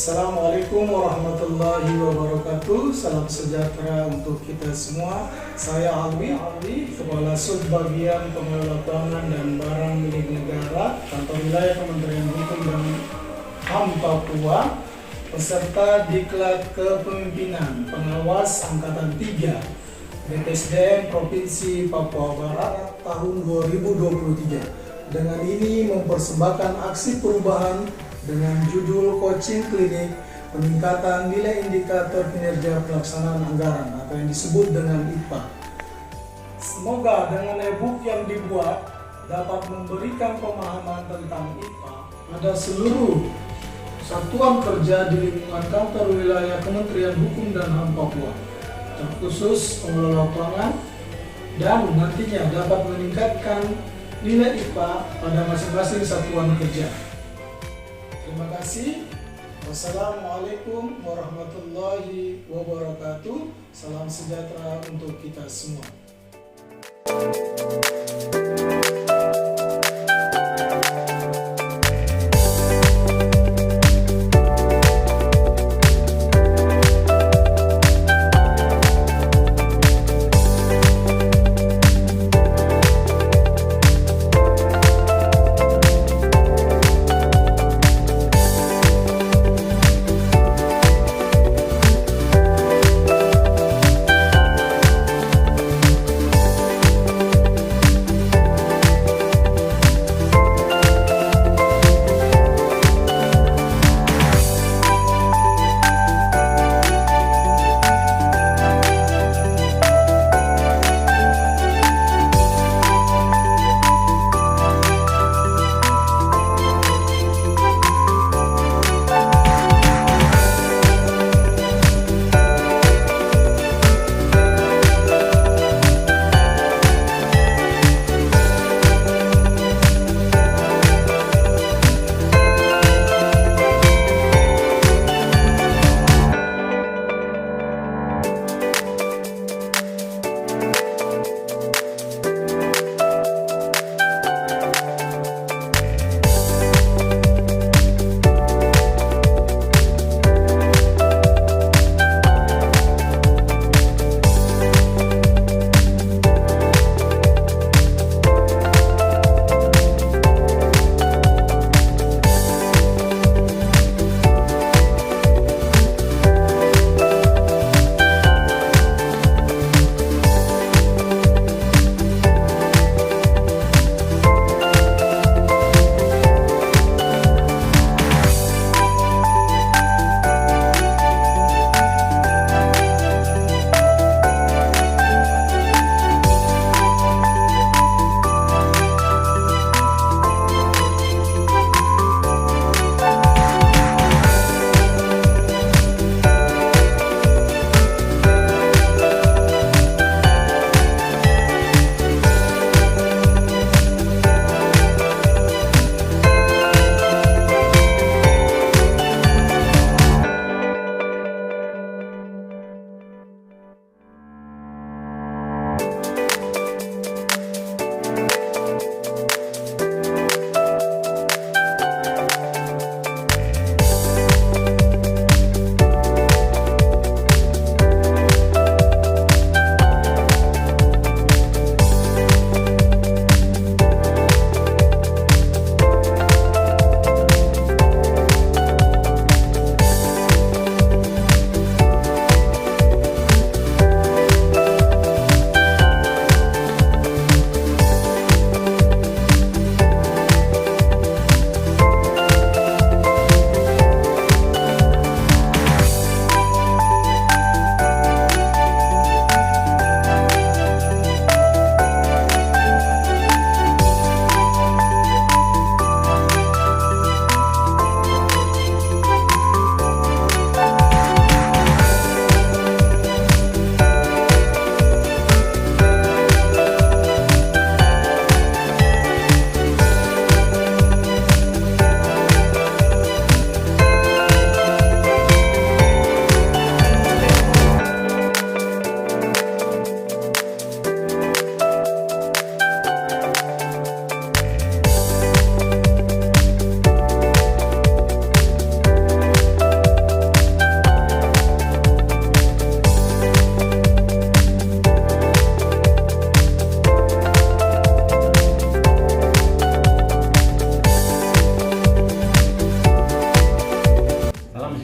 Assalamualaikum warahmatullahi wabarakatuh. Salam sejahtera untuk kita semua. Saya Alwi, Kepala Subbagian Pengelola Keuangan dan Barang Milik Negara, Kantor Wilayah Kementerian Hukum dan HAM Papua, peserta Diklat Kepemimpinan Pengawas Angkatan 3 BPSDM Provinsi Papua Barat tahun 2023. Dengan ini mempersembahkan aksi perubahan dengan judul Coaching Klinik Peningkatan Nilai Indikator Kinerja Pelaksanaan Anggaran atau yang disebut dengan IPA. Semoga dengan e-book yang dibuat dapat memberikan pemahaman tentang IPA pada seluruh satuan kerja di lingkungan kantor wilayah Kementerian Hukum dan HAM Papua, terkhusus pengelola keuangan, dan nantinya dapat meningkatkan nilai IPA pada masing-masing satuan kerja. Terima kasih. Wassalamualaikum warahmatullahi wabarakatuh. Salam sejahtera untuk kita semua.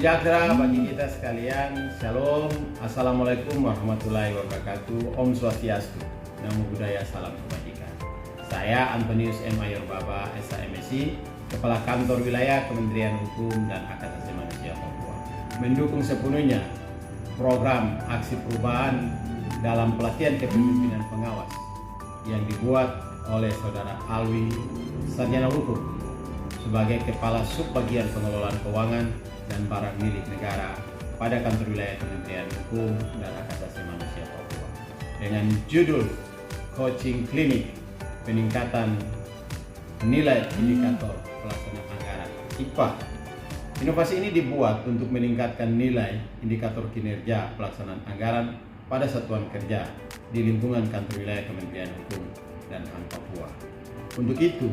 sejahtera bagi kita sekalian. Shalom, Assalamualaikum warahmatullahi wabarakatuh. Om Swastiastu, Namo Buddhaya, salam kebajikan. Saya Antonius M. Ayorbaba, SHMSI, Kepala Kantor Wilayah Kementerian Hukum dan Hak Asasi Manusia Papua, mendukung sepenuhnya program aksi perubahan dalam pelatihan kepemimpinan pengawas yang dibuat oleh Saudara Alwi, Sarjana Hukum, sebagai Kepala Subbagian Pengelolaan Keuangan dan Barang Milik Negara pada Kantor Wilayah Kementerian Hukum dan Hak Asasi Manusia Papua, dengan judul Coaching Klinik Peningkatan Nilai Indikator Pelaksanaan Anggaran (IPA). Inovasi ini dibuat untuk meningkatkan nilai indikator kinerja pelaksanaan anggaran pada satuan kerja di lingkungan Kantor Wilayah Kementerian Hukum dan HAM Papua. Untuk itu,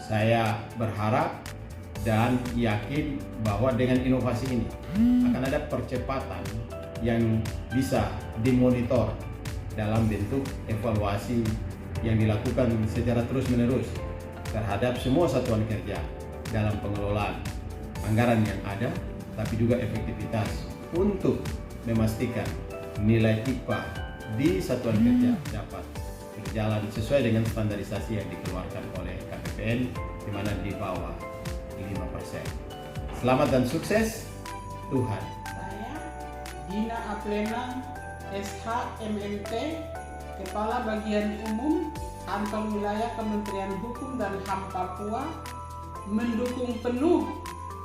saya berharap dan yakin bahwa dengan inovasi ini akan ada percepatan yang bisa dimonitor dalam bentuk evaluasi yang dilakukan secara terus-menerus terhadap semua satuan kerja dalam pengelolaan anggaran yang ada, tapi juga efektivitas untuk memastikan nilai IPA di satuan kerja dapat berjalan sesuai dengan standarisasi yang dikeluarkan oleh KPPN, di mana di bawah 5%. Selamat dan sukses, Tuhan. Saya Dina Aplena, SHMMT, Kepala Bagian Umum Kantor Wilayah Kementerian Hukum dan HAM Papua, mendukung penuh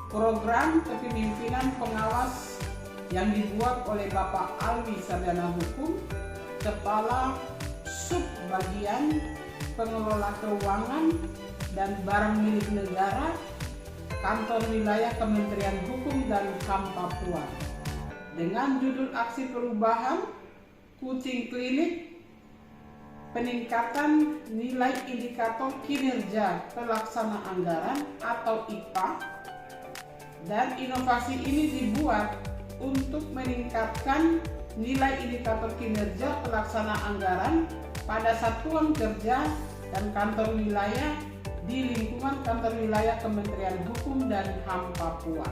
program kepemimpinan pengawas yang dibuat oleh Bapak Alwi, Sarjana Hukum, Kepala Subbagian Pengelola Keuangan dan Barang Milik Negara, Kantor Wilayah Kementerian Hukum dan HAM Papua, dengan judul aksi perubahan Coaching Klinik Peningkatan Nilai Indikator Kinerja Pelaksana Anggaran atau IPA. Dan inovasi ini dibuat untuk meningkatkan nilai indikator kinerja pelaksana anggaran pada satuan kerja dan kantor wilayah di lingkungan Kantor Wilayah Kementerian Hukum dan HAM Papua.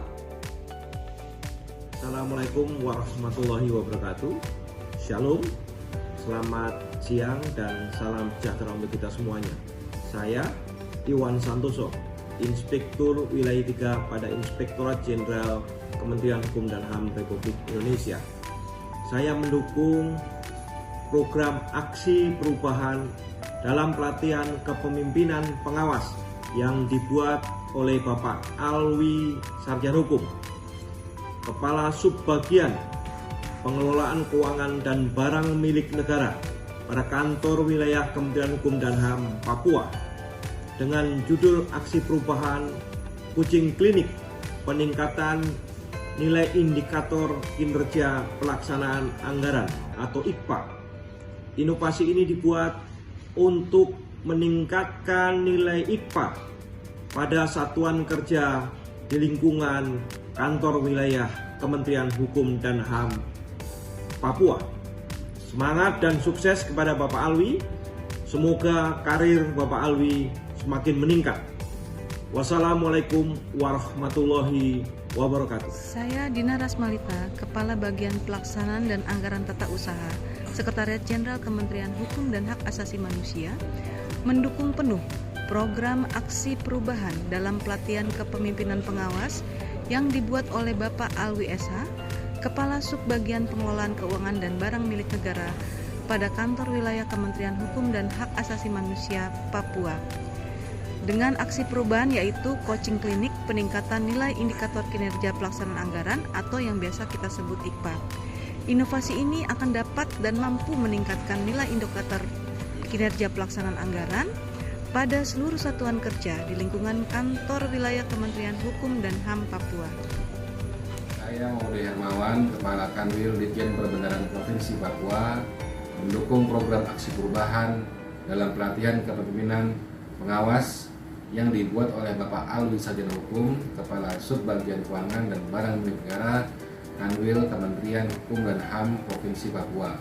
Assalamualaikum warahmatullahi wabarakatuh. Shalom, selamat siang dan salam sejahtera untuk kita semuanya. Saya Iwan Santoso, Inspektur Wilayah 3 pada Inspektorat Jenderal Kementerian Hukum dan HAM Republik Indonesia. Saya mendukung program aksi perubahan dalam pelatihan kepemimpinan pengawas yang dibuat oleh Bapak Alwi, Sarjana Hukum, Kepala Subbagian Pengelolaan Keuangan dan Barang Milik Negara pada Kantor Wilayah Kementerian Hukum dan HAM Papua, dengan judul aksi perubahan Coaching Klinik Peningkatan Nilai Indikator Kinerja Pelaksanaan Anggaran atau IPA. Inovasi ini dibuat untuk meningkatkan nilai IPA pada satuan kerja di lingkungan Kantor Wilayah Kementerian Hukum dan HAM Papua. Semangat dan sukses kepada Bapak Alwi. Semoga karir Bapak Alwi semakin meningkat. Wassalamualaikum warahmatullahi wabarakatuh. Saya Dina Rasmalita, Kepala Bagian Pelaksanaan dan Anggaran Tata Usaha, Sekretariat Jenderal Kementerian Hukum dan Hak Asasi Manusia, mendukung penuh program aksi perubahan dalam pelatihan kepemimpinan pengawas yang dibuat oleh Bapak Alwi SH, Kepala Subbagian Pengelolaan Keuangan dan Barang Milik Negara pada Kantor Wilayah Kementerian Hukum dan Hak Asasi Manusia Papua, dengan aksi perubahan yaitu Coaching Klinik Peningkatan Nilai Indikator Kinerja Pelaksanaan Anggaran atau yang biasa kita sebut IPA. Inovasi ini akan dapat dan mampu meningkatkan nilai indikator kinerja pelaksanaan anggaran pada seluruh satuan kerja di lingkungan Kantor Wilayah Kementerian Hukum dan HAM Papua. Saya Maudi Hermawan, Kepala Kanwil Ditjen Perbendaharaan Provinsi Papua, mendukung program aksi perubahan dalam pelatihan kepemimpinan pengawas yang dibuat oleh Bapak Alwi, Sarjana Hukum, Kepala Subbagian Keuangan dan Barang Milik Negara, Kanwil Kementerian Hukum dan HAM Provinsi Papua,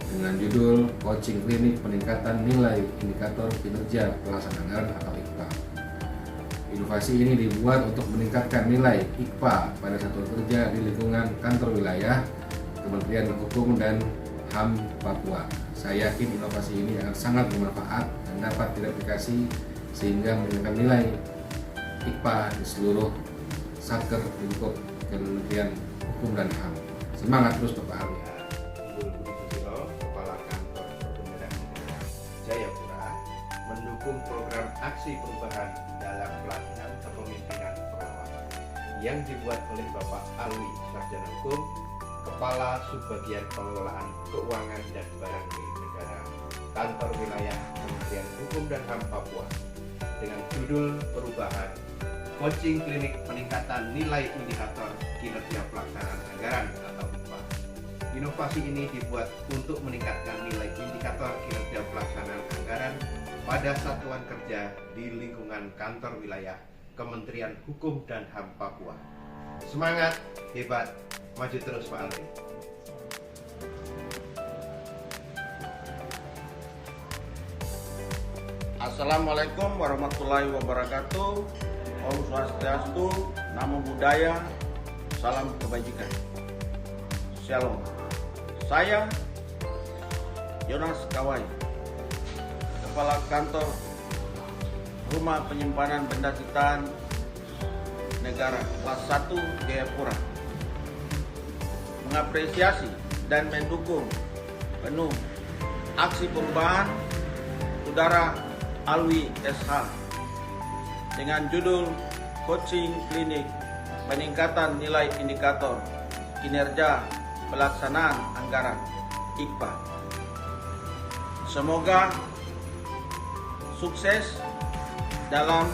dengan judul Coaching Klinik Peningkatan Nilai Indikator Kinerja Pelaksanaan Anggaran atau IKPA. Inovasi ini dibuat untuk meningkatkan nilai IKPA pada satuan kerja di lingkungan kantor wilayah Kementerian Hukum dan HAM Papua. Saya yakin inovasi ini akan sangat bermanfaat dan dapat direplikasi sehingga meningkatkan nilai IKPA di seluruh satker lingkup Kementerian Hukum dan HAM. Semangat terus Bapak Ali. Ibu Budi Susilo, Kepala Kantor Perbendaharaan Negara Jayapura, mendukung program aksi perubahan dalam pelatihan kepemimpinan pengawas yang dibuat oleh Bapak Alwi, Sarjana Hukum, Kepala Subbagian Pengelolaan Keuangan dan Barang Milik Negara, Kantor Wilayah Kementerian Hukum dan HAM Papua, dengan judul perubahan Coaching Klinik Peningkatan Nilai Indikator Kinerja Pelaksanaan Anggaran atau IPA. Inovasi ini dibuat untuk meningkatkan nilai indikator kinerja pelaksanaan anggaran pada satuan kerja di lingkungan kantor wilayah Kementerian Hukum dan HAM Papua. Semangat, hebat, maju terus Pak Alwi. Assalamualaikum warahmatullahi wabarakatuh. Om Swastiastu, Namo Buddhaya, salam kebajikan. Shalom. Saya Jonas Kawai, Kepala Kantor Rumah Penyimpanan Benda Sitaan Negara kelas 1 Jayapura, mengapresiasi dan mendukung penuh aksi perubahan Saudara Alwi SH dengan judul Coaching Klinik Peningkatan Nilai Indikator Kinerja Pelaksanaan Anggaran IKPA. Semoga sukses dalam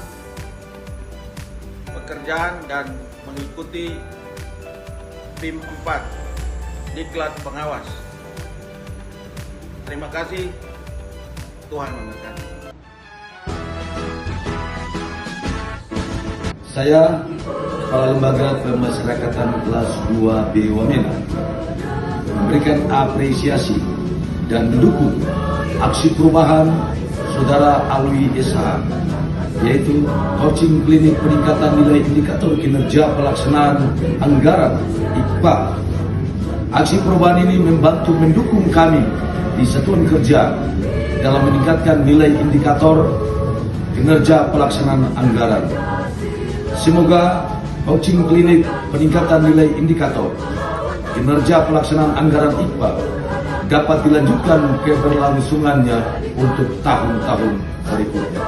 pekerjaan dan mengikuti PIM 4 Diklat Pengawas. Terima kasih, Tuhan memberkati. Saya, Kepala Lembaga Pemasyarakatan kelas 2B Wamena, memberikan apresiasi dan mendukung aksi perubahan Saudara Alwi SH, yaitu Coaching Klinik Peningkatan Nilai Indikator Kinerja Pelaksanaan Anggaran IKPA. Aksi perubahan ini membantu mendukung kami di satuan kerja dalam meningkatkan nilai indikator kinerja pelaksanaan anggaran. Semoga Coaching Klinik Peningkatan Nilai Indikator Kinerja Pelaksanaan Anggaran IKPA dapat dilanjutkan keberlangsungannya untuk tahun-tahun berikutnya.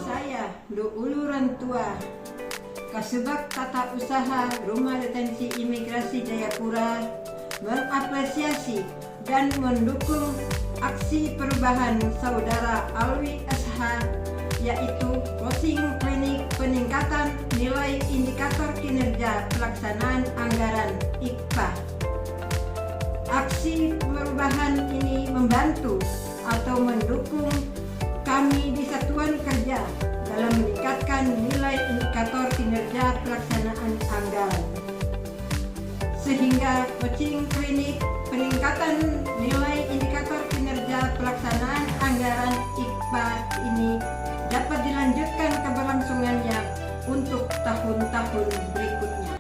Saya Uluran Tua, Kasubag Tata Usaha Rumah Detensi Imigrasi Jayapura, mengapresiasi dan mendukung aksi perubahan Saudara Alwi SH, yaitu Coaching Klinik Peningkatan Nilai Indikator Kinerja Pelaksanaan Anggaran IKPA. Aksi perubahan ini membantu atau mendukung kami di satuan kerja dalam meningkatkan nilai indikator kinerja pelaksanaan anggaran, sehingga Coaching Klinik Peningkatan Nilai Indikator Kinerja Pelaksanaan Anggaran IKPA ini dapat dilanjutkan keberlangsungannya untuk tahun-tahun berikutnya.